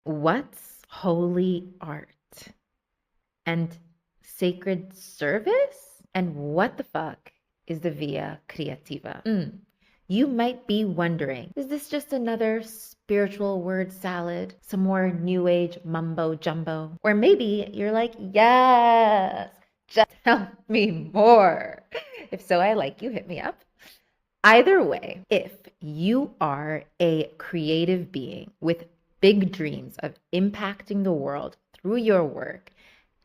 What's holy art and sacred service? And what the fuck is the Via Creativa? You might be wondering, is this just another spiritual word salad? Some more new age mumbo jumbo? Or maybe you're like, yes, just tell me more. If so, I like you, hit me up. Either way, if you are a creative being with big dreams of impacting the world through your work,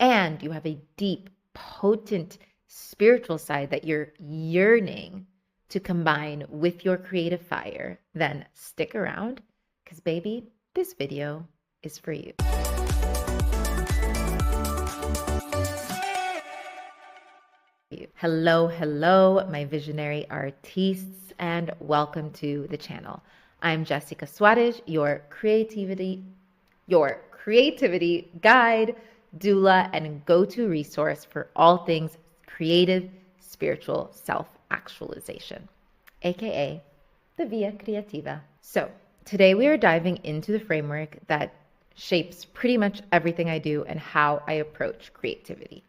and you have a deep, potent spiritual side that you're yearning to combine with your creative fire, then stick around because, baby, this video is for you. Hello, my visionary artists, and welcome to the channel. I'm Jessica Suarez, your creativity guide, doula, and go-to resource for all things creative, spiritual self-actualization, aka the Via Creativa. So today we are diving into the framework that shapes pretty much everything I do and how I approach creativity.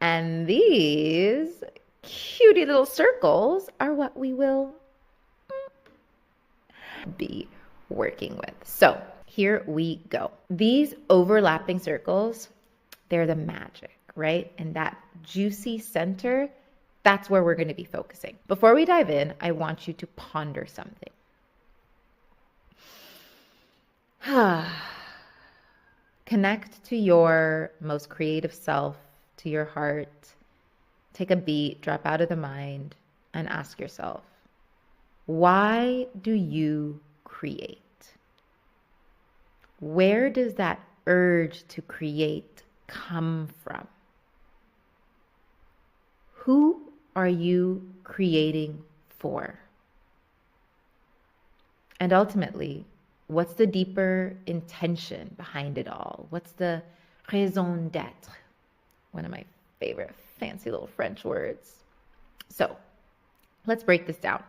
And these cutie little circles are what we will be working with. So here we go. These overlapping circles, they're the magic, right? And that juicy center, that's where we're going to be focusing. Before we dive in, I want you to ponder something. Connect to your most creative self, to your heart. Take a beat, drop out of the mind, and ask yourself, why do you create? Where does that urge to create come from? Who are you creating for? And ultimately, what's the deeper intention behind it all? What's the raison d'être? One of my favorite fancy little French words. So let's break this down.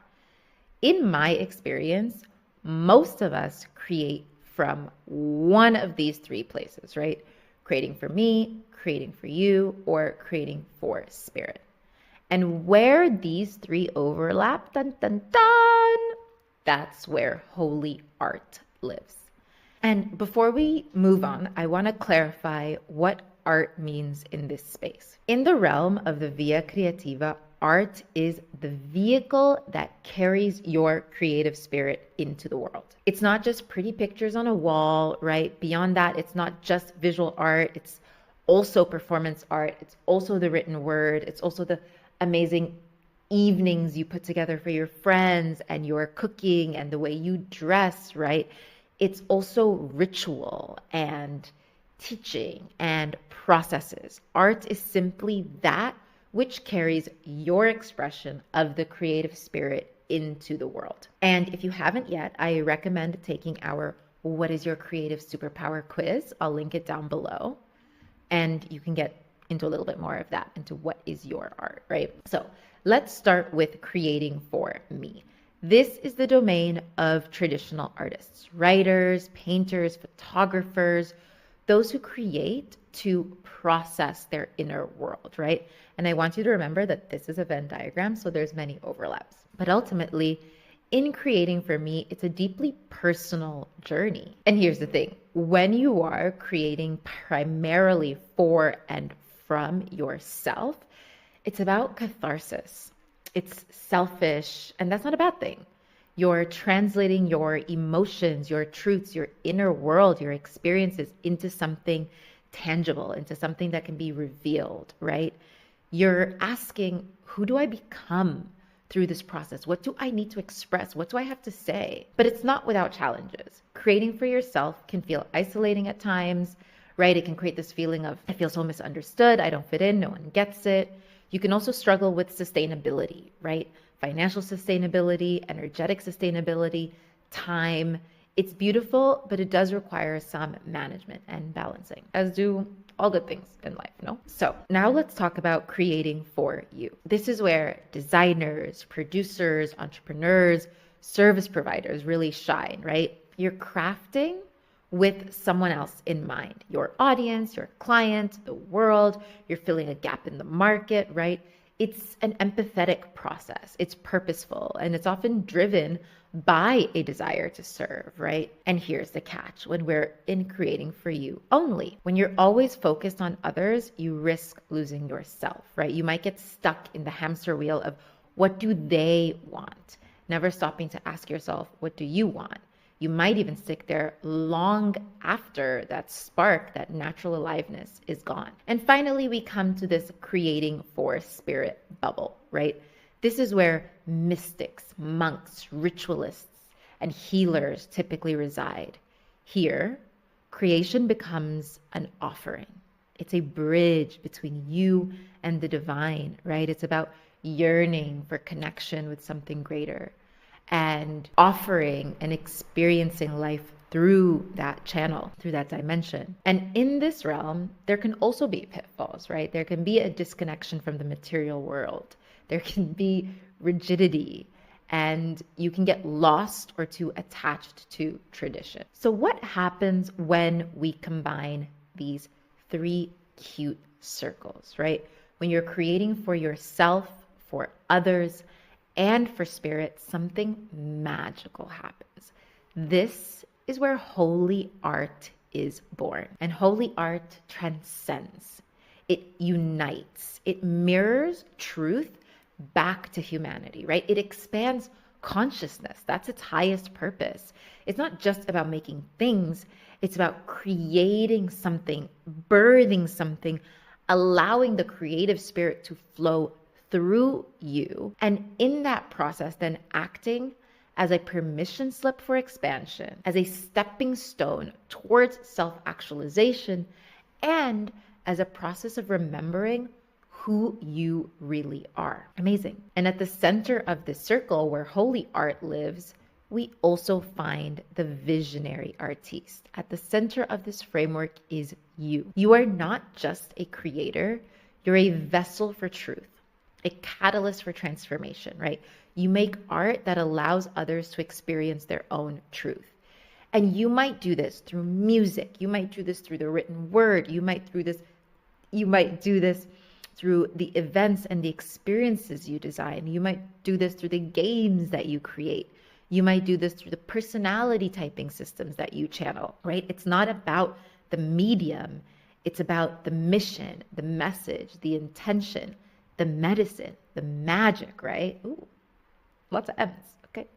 In my experience, most of us create from one of these three places, right? Creating for me, creating for you, or creating for spirit. And where these three overlap, dun, dun, dun, that's where holy art lives. And before we move on, I want to clarify what art means in this space. In the realm of the Via Creativa, art is the vehicle that carries your creative spirit into the world. It's not just pretty pictures on a wall, right? Beyond that, it's not just visual art. It's also performance art. It's also the written word. It's also the amazing evenings you put together for your friends and your cooking and the way you dress, right? It's also ritual and teaching and processes. Art is simply that which carries your expression of the creative spirit into the world. And if you haven't yet, I recommend taking our What is Your Creative Superpower quiz. I'll link it down below. And you can get into a little bit more of that, into what is your art, right? So let's start with creating for me. This is the domain of traditional artists, writers, painters, photographers, those who create to process their inner world, right? And I want you to remember that this is a Venn diagram, so there's many overlaps. But ultimately, in creating for me, it's a deeply personal journey. And here's the thing, when you are creating primarily for and from yourself, it's about catharsis. It's selfish, and that's not a bad thing. You're translating your emotions, your truths, your inner world, your experiences into something tangible, into something that can be revealed, right? You're asking, who do I become through this process? What do I need to express? What do I have to say? But it's not without challenges. Creating for yourself can feel isolating at times, right? It can create this feeling of, I feel so misunderstood, I don't fit in, no one gets it. You can also struggle with sustainability, right? Financial sustainability, energetic sustainability, time. It's beautiful, but it does require some management and balancing, as do all good things in life, no? So now let's talk about creating for you. This is where designers, producers, entrepreneurs, service providers really shine, right? You're crafting with someone else in mind, your audience, your client, the world. You're filling a gap in the market, right? It's an empathetic process. It's purposeful, and it's often driven by a desire to serve, right? And here's the catch: when we're in creating for you only, when you're always focused on others, you risk losing yourself, right? You might get stuck in the hamster wheel of what do they want, never stopping to ask yourself, what do you want? You might even stick there long after that spark, that natural aliveness is gone. And finally, we come to this creating for spirit bubble, right? This is where mystics, monks, ritualists, and healers typically reside. Here, creation becomes an offering. It's a bridge between you and the divine, right? It's about yearning for connection with something greater and offering and experiencing life through that channel, through that dimension. And in this realm, there can also be pitfalls, right? There can be a disconnection from the material world. There can be rigidity, and you can get lost or too attached to tradition. So what happens when we combine these three cute circles, right? When you're creating for yourself, for others, and for spirit, something magical happens. This is where holy art is born. And holy art transcends. It unites. It mirrors truth back to humanity, right? It expands consciousness. That's its highest purpose. It's not just about making things. It's about creating something, birthing something, allowing the creative spirit to flow through you, and in that process then acting as a permission slip for expansion, as a stepping stone towards self-actualization, and as a process of remembering who you really are. Amazing. And at the center of this circle where holy art lives, we also find the visionary artiste. At the center of this framework is you. You are not just a creator, you're a vessel for truth, a catalyst for transformation, right? You make art that allows others to experience their own truth. And you might do this through music. You might do this through the written word. You might do this through the events and the experiences you design. You might do this through the games that you create. You might do this through the personality typing systems that you channel, right? It's not about the medium. It's about the mission, the message, the intention, the medicine, the magic, right? Ooh, lots of M's, okay?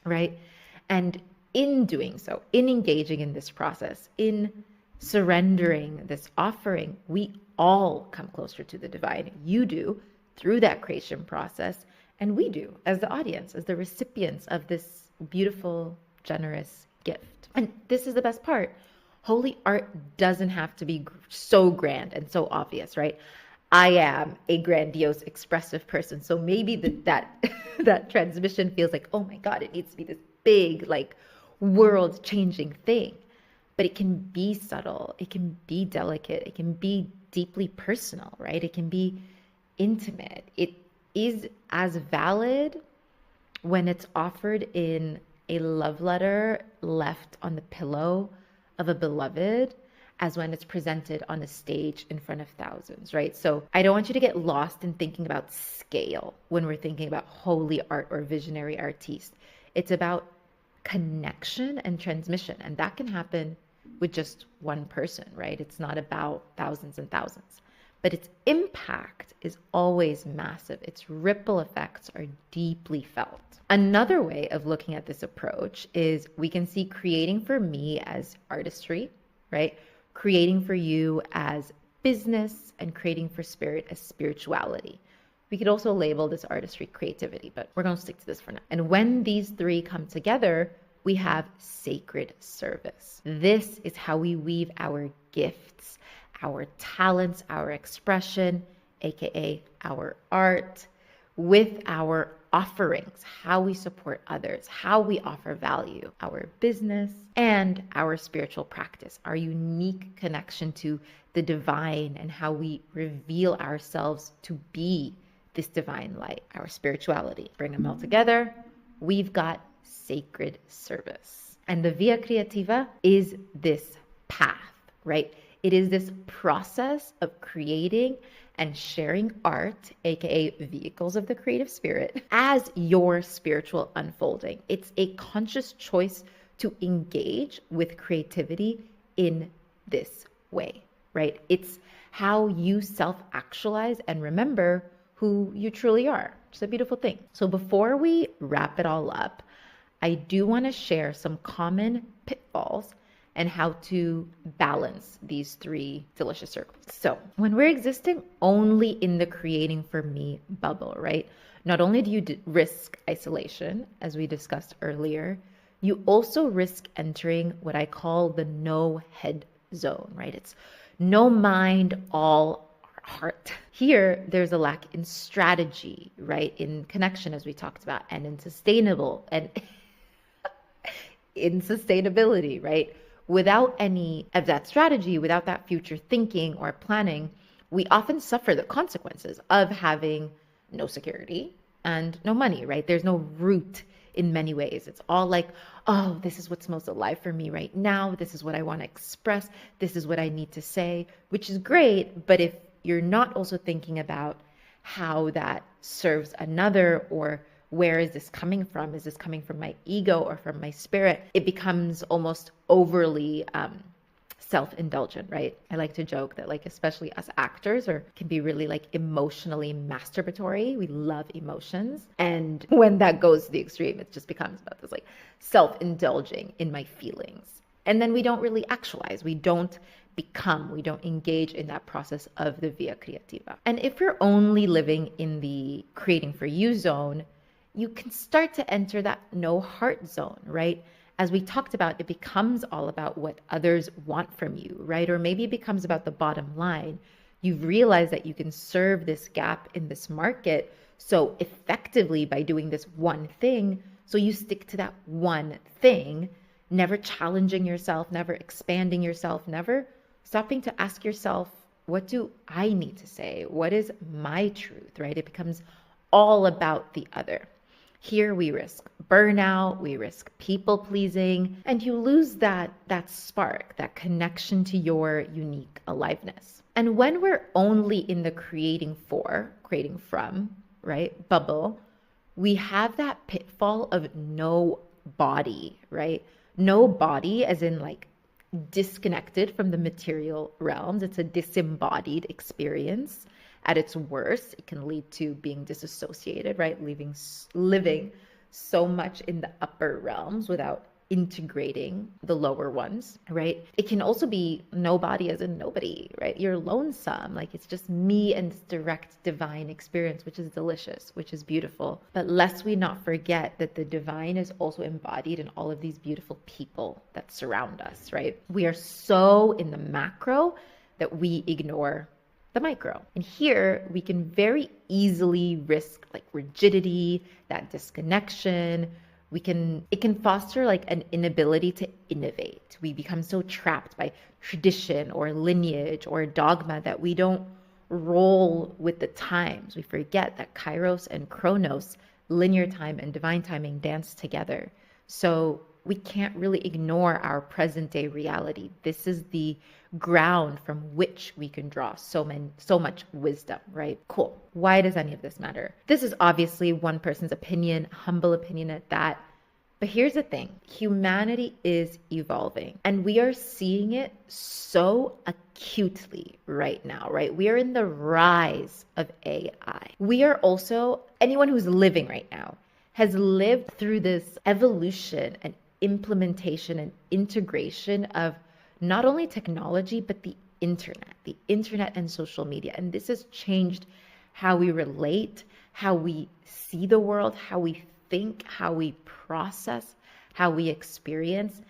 Right? And in doing so, in engaging in this process, in surrendering this offering, we all come closer to the divine. You do through that creation process, and we do as the audience, as the recipients of this beautiful, generous gift. And this is the best part. Holy art doesn't have to be so grand and so obvious, right? I am a grandiose, expressive person. So maybe that transmission feels like, oh my God, it needs to be this big, like world-changing thing. But it can be subtle. It can be delicate. It can be deeply personal, right? It can be intimate. It is as valid when it's offered in a love letter left on the pillow of a beloved as when it's presented on a stage in front of thousands, right? So I don't want you to get lost in thinking about scale when we're thinking about holy art or visionary artiste. It's about connection and transmission, and that can happen with just one person, right? It's not about thousands and thousands, but its impact is always massive. Its ripple effects are deeply felt. Another way of looking at this approach is we can see creating for me as artistry, right? Creating for you as business, and creating for spirit as spirituality. We could also label this artistry creativity, but we're going to stick to this for now. And when these three come together, we have sacred service. This is how we weave our gifts, our talents, our expression, aka our art, with our offerings, how we support others, how we offer value, our business, and our spiritual practice, our unique connection to the divine and how we reveal ourselves to be this divine light, our spirituality. Bring them all together. We've got sacred service. And the Via Creativa is this path, right? It is this process of creating and sharing art, aka vehicles of the creative spirit, as your spiritual unfolding. It's a conscious choice to engage with creativity in this way, right? It's how you self-actualize and remember who you truly are. It's a beautiful thing. So before we wrap it all up, I do want to share some common pitfalls and how to balance these three delicious circles. So when we're existing only in the creating for me bubble, right? Not only do you risk isolation, as we discussed earlier, you also risk entering what I call the no head zone, right? It's no mind, all heart. Here, there's a lack in strategy, right? In connection, as we talked about, and in sustainability, right? Without any of that strategy, without that future thinking or planning, we often suffer the consequences of having no security and no money, right? There's no root in many ways. It's all like, oh, this is what's most alive for me right now. This is what I want to express. This is what I need to say, which is great. But if you're not also thinking about how that serves another, or where is this coming from? Is this coming from my ego or from my spirit? It becomes almost overly self-indulgent, right? I like to joke that, like, especially us actors can be really like emotionally masturbatory. We love emotions. And when that goes to the extreme, it just becomes about this like self-indulging in my feelings. And then we don't really actualize. We don't engage in that process of the Via Creativa. And if you're only living in the creating for you zone, you can start to enter that no heart zone, right? As we talked about, it becomes all about what others want from you, right? Or maybe it becomes about the bottom line. You've realized that you can serve this gap in this market so effectively by doing this one thing. So you stick to that one thing, never challenging yourself, never expanding yourself, never stopping to ask yourself, what do I need to say? What is my truth, right? It becomes all about the other. Here we risk burnout, we risk people pleasing, and you lose that spark, that connection to your unique aliveness. And when we're only in the creating from, right, bubble, we have that pitfall of no body, right? No body as in like disconnected from the material realms. It's a disembodied experience. At its worst, it can lead to being disassociated, right? Living so much in the upper realms without integrating the lower ones, right? It can also be nobody as in nobody, right? You're lonesome. Like it's just me and this direct divine experience, which is delicious, which is beautiful. But lest we not forget that the divine is also embodied in all of these beautiful people that surround us, right? We are so in the macro that we ignore the micro. And here we can very easily risk like rigidity, that disconnection. It can foster like an inability to innovate. We become so trapped by tradition or lineage or dogma that we don't roll with the times. We forget that Kairos and Chronos, linear time and divine timing, dance together. So we can't really ignore our present day reality. This is the ground from which we can draw so much wisdom, right? Cool. Why does any of this matter? This is obviously one person's opinion, humble opinion at that. But here's the thing. Humanity is evolving and we are seeing it so acutely right now, right? We are in the rise of AI. We are also, anyone who's living right now has lived through this evolution and implementation and integration of not only technology, but the internet and social media. And this has changed how we relate, how we see the world, how we think, how we process, how we experience.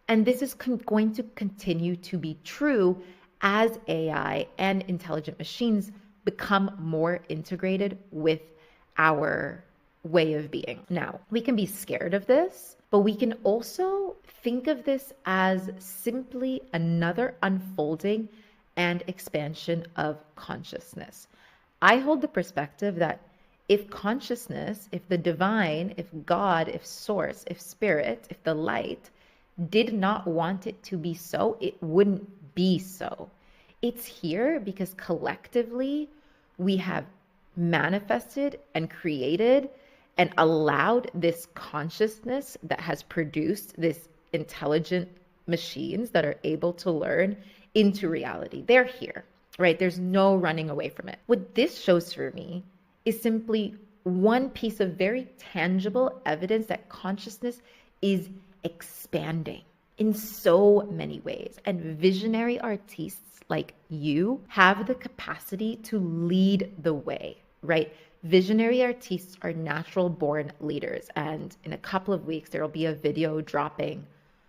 And this is going to continue to be true as AI and intelligent machines become more integrated with our way of being. Now, we can be scared of this, but we can also think of this as simply another unfolding and expansion of consciousness. I hold the perspective that if consciousness, if the divine, if God, if source, if spirit, if the light did not want it to be so, it wouldn't be so. It's here because collectively we have manifested and created and allowed this consciousness that has produced this intelligent machines that are able to learn into reality. They're here, right? There's no running away from it. What this shows for me is simply one piece of very tangible evidence that consciousness is expanding in so many ways. And visionary artists like you have the capacity to lead the way, right? Visionary artists are natural born leaders. And in a couple of weeks, there will be a video dropping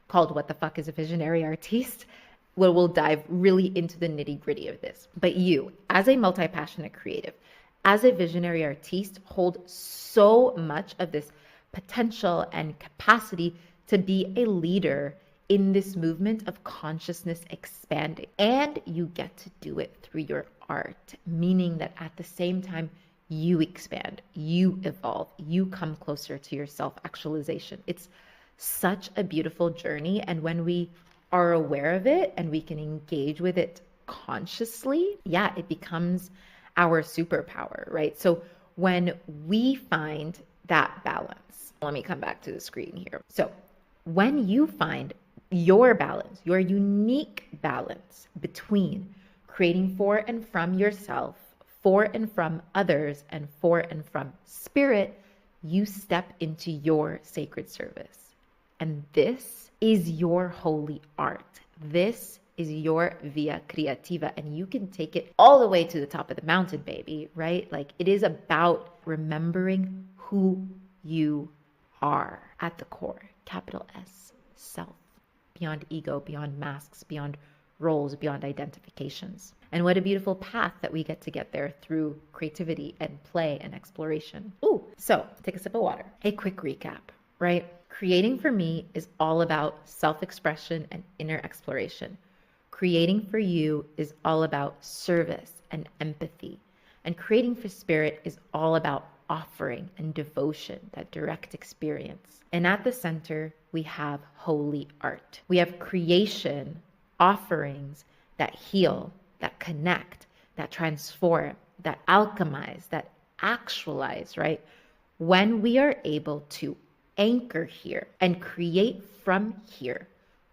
called What the Fuck is a Visionary Artist? Where we'll dive really into the nitty gritty of this. But you, as a multi-passionate creative, as a visionary artiste, hold so much of this potential and capacity to be a leader in this movement of consciousness expanding. And you get to do it through your art, meaning that at the same time, you expand, you evolve, you come closer to your self-actualization. It's such a beautiful journey. And when we are aware of it and we can engage with it consciously, it becomes our superpower, right? So when we find that balance, let me come back to the screen here. So when you find your balance, your unique balance between creating for and from yourself, for and from others, and for and from spirit, you step into your sacred service. And this is your holy art. This is your Via Creativa, and you can take it all the way to the top of the mountain, baby, right? Like, it is about remembering who you are at the core, capital S, self, beyond ego, beyond masks, beyond roles, beyond identifications. And what a beautiful path that we get there through creativity and play and exploration. Ooh, so take a sip of water. A quick recap, right? Creating for me is all about self-expression and inner exploration. Creating for you is all about service and empathy. And creating for spirit is all about offering and devotion, that direct experience. And at the center, we have holy art. We have creation, offerings that heal, that connect, that transform, that alchemize, that actualize, right? When we are able to anchor here and create from here,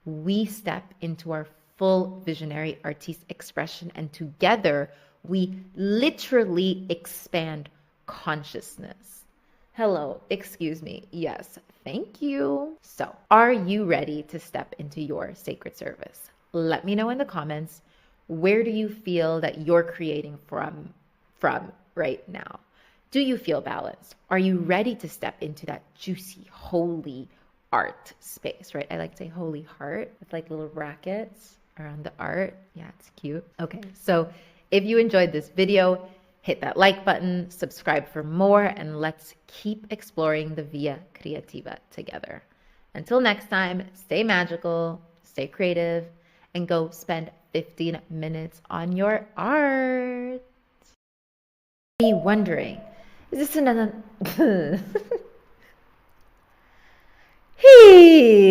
we step into our full visionary artist expression, and together we literally expand consciousness. Hello, excuse me. Yes, thank you. So, are you ready to step into your sacred service? Let me know in the comments, where do you feel that you're creating from right now? Do you feel balanced? Are you ready to step into that juicy, holy art space, right? I like to say holy heart with like little brackets around the art. Yeah, it's cute. Okay, so if you enjoyed this video, hit that like button, subscribe for more, and let's keep exploring the Via Creativa together. Until next time, stay magical, stay creative, and go spend 15 minutes on your art. Be wondering, is this another... Hey!